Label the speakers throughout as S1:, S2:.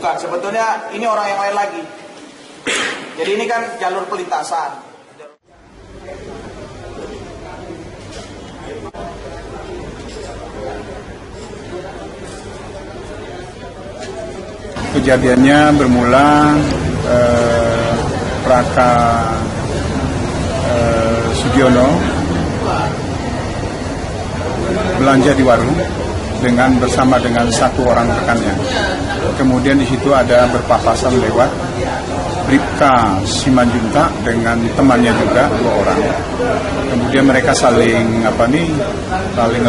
S1: Bukan, sebetulnya ini orang yang lain lagi. Jadi ini kan jalur pelintasan.
S2: Kejadiannya bermula Praka Sugiono belanja di warung bersama dengan satu orang rekannya. Kemudian di situ ada berpapasan lewat Bribka Simanjuntak dengan temannya juga 2 orang. Kemudian mereka saling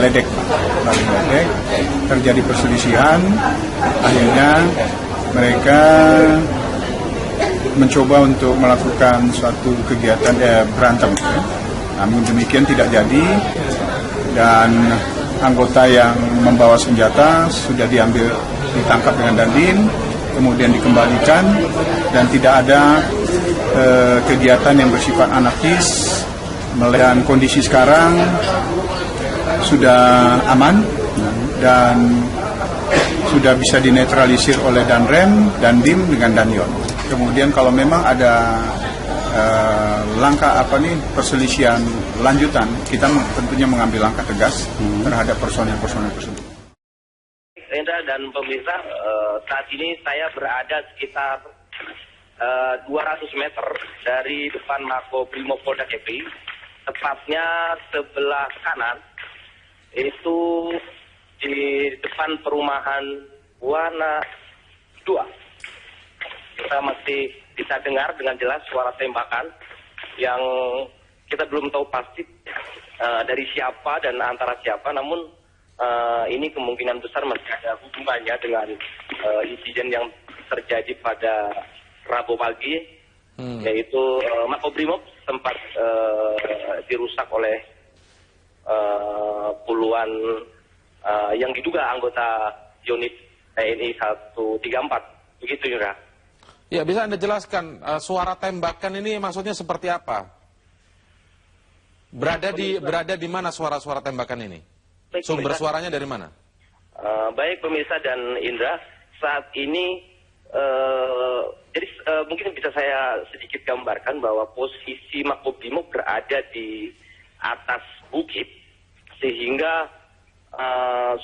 S2: ledek, terjadi perselisihan. Akhirnya mereka mencoba untuk melakukan suatu kegiatan berantem. Namun demikian tidak jadi, dan anggota yang membawa senjata sudah ditangkap dengan dandim, kemudian dikembalikan, dan tidak ada kegiatan yang bersifat anarkis. Melihat kondisi sekarang sudah aman dan sudah bisa dinetralisir oleh dandim dengan danyon. Kemudian kalau memang ada langkah perselisihan lanjutan, kita tentunya mengambil langkah tegas terhadap personel-personel tersebut.
S3: Indra dan pemirsa, saat ini saya berada sekitar 200 meter dari depan Makobrimob Polda Kepri, tepatnya sebelah kanan, itu di depan perumahan Buana 2. Kita masih bisa dengar dengan jelas suara tembakan yang kita belum tahu pasti dari siapa dan antara siapa, namun ini kemungkinan besar masih ada hubungannya dengan insiden yang terjadi pada Rabu pagi, yaitu Makobrimob sempat dirusak oleh puluhan yang diduga anggota unit TNI 134, begitu Yura.
S4: Ya, bisa Anda jelaskan suara tembakan ini maksudnya seperti apa? Berada di mana suara-suara tembakan ini?
S3: Baik,
S4: sumber
S3: pemirsa,
S4: suaranya dari mana?
S3: Baik pemirsa dan Indra, saat ini jadi mungkin bisa saya sedikit gambarkan bahwa posisi Makobrimob berada di atas bukit, sehingga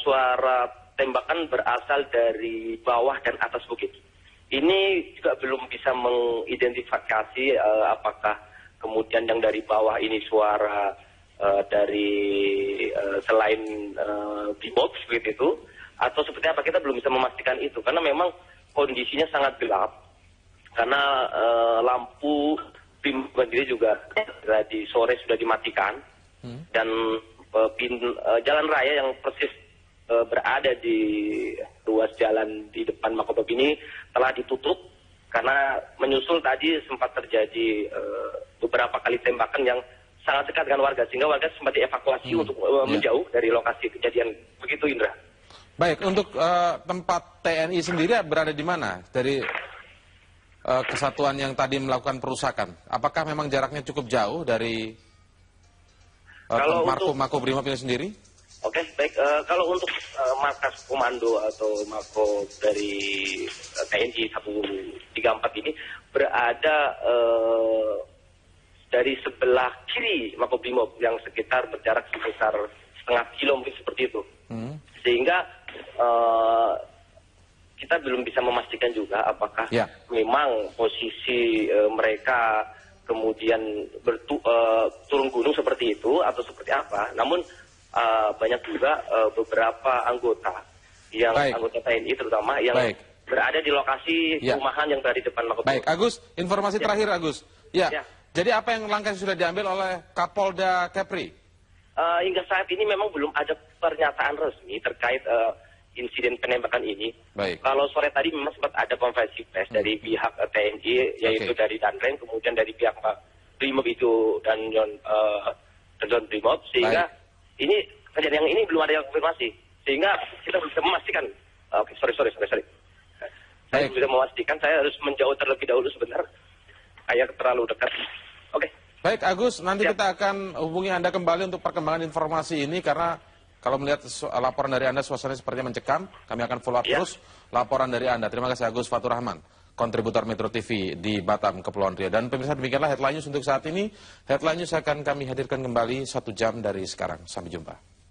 S3: suara tembakan berasal dari bawah dan atas bukit. Ini juga belum bisa mengidentifikasi apakah kemudian yang dari bawah ini suara dari selain Brimob seperti itu, atau seperti apa, kita belum bisa memastikan itu karena memang kondisinya sangat gelap, karena lampu Brimob sendiri juga di sore sudah dimatikan, dan jalan raya yang persis berada di ruas jalan di depan Makobrimob ini telah ditutup karena menyusul tadi sempat terjadi beberapa kali tembakan yang sangat dekat dengan warga, sehingga warga sempat dievakuasi untuk menjauh dari lokasi kejadian. Begitu Indra.
S4: Baik, untuk tempat TNI sendiri berada di mana dari kesatuan yang tadi melakukan perusakan? Apakah memang jaraknya cukup jauh dari Makobrimob ini sendiri?
S3: Oke, baik. Kalau untuk markas komando atau mako dari TNI 134 ini berada dari sebelah kiri Makobrimob yang sekitar berjarak sekitar setengah kilo mungkin seperti itu. Sehingga kita belum bisa memastikan juga apakah memang posisi mereka kemudian turun gunung seperti itu atau seperti apa. Namun banyak juga beberapa anggota TNI terutama yang berada di lokasi perumahan yang berada di depan Makobrimob.
S4: Baik, Agus, informasi terakhir Agus. Ya. Jadi apa yang langkah yang sudah diambil oleh Kapolda Kepri?
S3: Hingga saat ini memang belum ada pernyataan resmi terkait insiden penembakan ini.
S4: Baik.
S3: Kalau sore tadi memang sempat ada konferensi pers dari pihak TNI, yaitu dari Danrem, kemudian dari pihak Brimob itu dan John Brimob, sehingga ini kejadian yang ini belum ada yang konfirmasi, sehingga kita bisa memastikan. Oke, sorry. Saya bisa memastikan, saya harus menjauh terlebih dahulu sebentar. Kayak terlalu dekat. Oke.
S4: Baik, Agus, nanti kita akan hubungi Anda kembali untuk perkembangan informasi ini karena Kalau melihat laporan dari Anda, suasananya sepertinya mencekam. Kami akan follow up terus laporan dari Anda. Terima kasih Agus Fatur Rahman, kontributor Metro TV di Batam, Kepulauan Riau. Dan pemirsa, demikianlah Headline News untuk saat ini. Headline News akan kami hadirkan kembali 1 jam dari sekarang. Sampai jumpa.